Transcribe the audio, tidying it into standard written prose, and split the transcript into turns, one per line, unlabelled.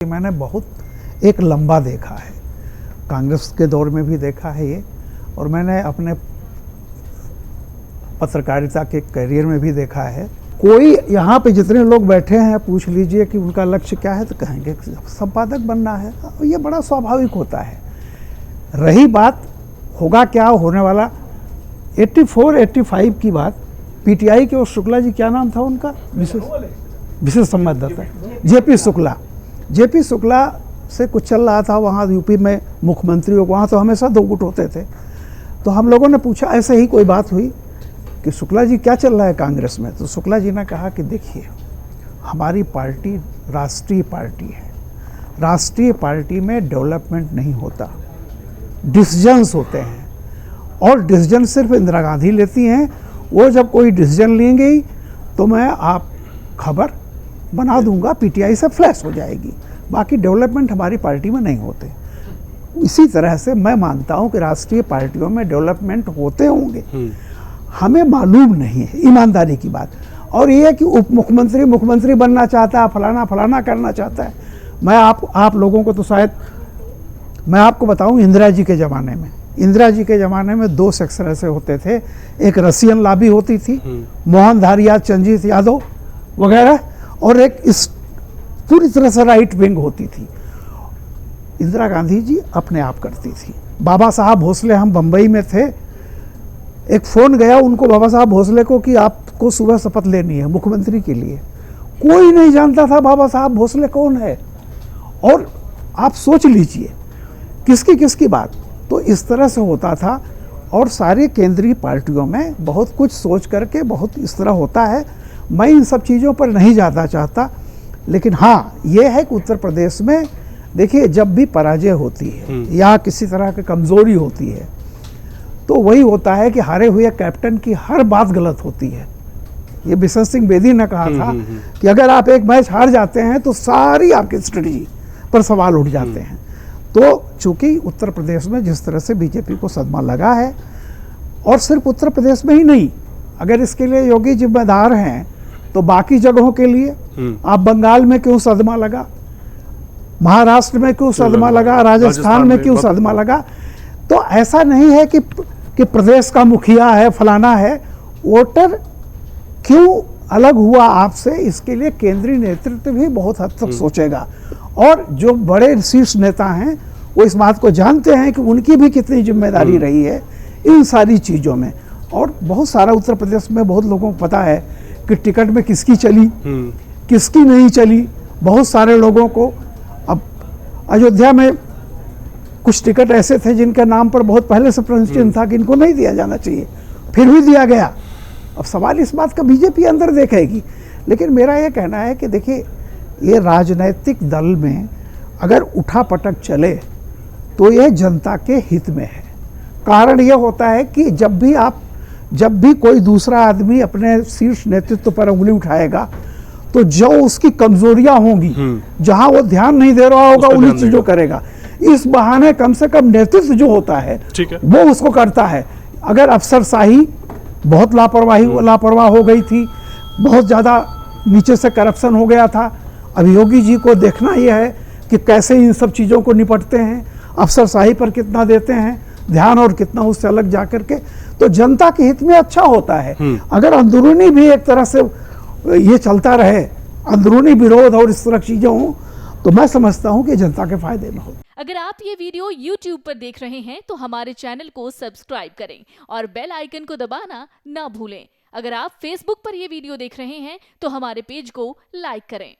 मैंने बहुत एक लंबा देखा है, कांग्रेस के दौर में भी देखा है ये, और मैंने अपने पत्रकारिता के करियर में भी देखा है। कोई यहाँ पे जितने लोग बैठे हैं पूछ लीजिए कि उनका लक्ष्य क्या है तो कहेंगे संपादक बनना है। ये बड़ा स्वाभाविक होता है। रही बात होगा क्या होने वाला, 84-85 की बात, पीटीआई के वो शुक्ला जी, क्या नाम था उनका, विशेष संवाददाता जेपी शुक्ला से कुछ चल रहा था वहाँ यूपी में मुख्यमंत्रियों को, वहाँ तो हमेशा दो गुट होते थे। तो हम लोगों ने पूछा, ऐसे ही कोई बात हुई कि शुक्ला जी क्या चल रहा है कांग्रेस में। तो शुक्ला जी ने कहा कि देखिए, हमारी पार्टी राष्ट्रीय पार्टी है, राष्ट्रीय पार्टी में डेवलपमेंट नहीं होता, डिसीजंस होते हैं, और डिसीजन सिर्फ इंदिरा गांधी लेती हैं। वो जब कोई डिसीजन लेंगे तो मैं आप खबर बना दूंगा, पीटीआई से फ्लैश हो जाएगी, बाकी डेवलपमेंट हमारी पार्टी में नहीं होते। इसी तरह से मैं मानता हूं कि राष्ट्रीय पार्टियों में डेवलपमेंट होते होंगे, हमें मालूम नहीं है, ईमानदारी की बात। और ये है कि उप मुख्यमंत्री बनना चाहता है, फलाना करना चाहता है। मैं आप लोगों को तो शायद मैं आपको बताऊं, इंदिरा जी के ज़माने में दो सेक्शन ऐसे होते थे। एक रसियन लॉबी होती थी, मोहनधारी यादव, चंद्रजीत यादव वगैरह, और एक इस पूरी तरह से राइट विंग होती थी। इंदिरा गांधी जी अपने आप करती थी। बाबा साहब भोसले, हम बम्बई में थे, एक फ़ोन गया उनको, बाबा साहब भोसले को, कि आपको सुबह शपथ लेनी है मुख्यमंत्री के लिए। कोई नहीं जानता था बाबा साहब भोसले कौन है। और आप सोच लीजिए किसकी बात। तो इस तरह से होता था। और सारे केंद्रीय पार्टियों में बहुत कुछ सोच करके बहुत इस तरह होता है। मैं इन सब चीज़ों पर नहीं जाना चाहता, लेकिन हाँ ये है कि उत्तर प्रदेश में देखिए, जब भी पराजय होती है या किसी तरह की कमज़ोरी होती है, तो वही होता है कि हारे हुए कैप्टन की हर बात गलत होती है। ये बिशन सिंह बेदी ने कहा था कि अगर आप एक मैच हार जाते हैं तो सारी आपकी स्ट्रेटजी पर सवाल उठ जाते हैं। तो चूंकि उत्तर प्रदेश में जिस तरह से बीजेपी को सदमा लगा है, और सिर्फ उत्तर प्रदेश में ही नहीं, अगर इसके लिए योगी जिम्मेदार हैं तो बाकी जगहों के लिए आप बंगाल में क्यों सदमा लगा, महाराष्ट्र में क्यों सदमा लगा, राजस्थान में क्यों सदमा लगा। तो ऐसा नहीं है कि प्रदेश का मुखिया है, फलाना है। वोटर क्यों अलग हुआ आपसे, इसके लिए केंद्रीय नेतृत्व भी बहुत हद तक सोचेगा। और जो बड़े शीर्ष नेता हैं वो इस बात को जानते हैं कि उनकी भी कितनी जिम्मेदारी रही है इन सारी चीज़ों में। और बहुत सारा उत्तर प्रदेश में बहुत लोगों को पता है कि टिकट में किसकी चली, किसकी नहीं चली। बहुत सारे लोगों को, अब अयोध्या में कुछ टिकट ऐसे थे जिनके नाम पर बहुत पहले से प्रश्न था कि इनको नहीं दिया जाना चाहिए, फिर भी दिया गया। अब सवाल इस बात का बीजेपी अंदर देखेगी। लेकिन मेरा ये कहना है कि देखिए, ये राजनीतिक दल में अगर उठापटक चले तो ये जनता के हित में है। कारण ये होता है कि जब भी कोई दूसरा आदमी अपने शीर्ष नेतृत्व पर उंगली उठाएगा तो जो उसकी कमजोरियां होंगी, जहां वो ध्यान नहीं दे रहा होगा, उन्हीं चीजों करेगा। इस बहाने कम से कम नेतृत्व जो होता है वो उसको करता है। अगर अफसरशाही बहुत लापरवाह हो गई थी, बहुत ज़्यादा नीचे से करप्शन हो गया था। अब योगी जी को देखना यह है कि कैसे इन सब चीज़ों को निपटते हैं, अफसरशाही पर कितना देते हैं ध्यान और कितना उससे अलग जा करके। तो जनता के हित में अच्छा होता है। अगर अंदरूनी भी एक तरह से ये चलता रहे, अंदरूनी विरोध और इस तरह चीज़ें हों, तो मैं समझता हूं कि जनता के फायदे में हो।
अगर आप ये वीडियो YouTube पर देख रहे हैं तो हमारे चैनल को सब्सक्राइब करें और बेल आइकन को दबाना ना भूलें। अगर आप Facebook पर ये वीडियो देख रहे हैं तो हमारे पेज को लाइक करें।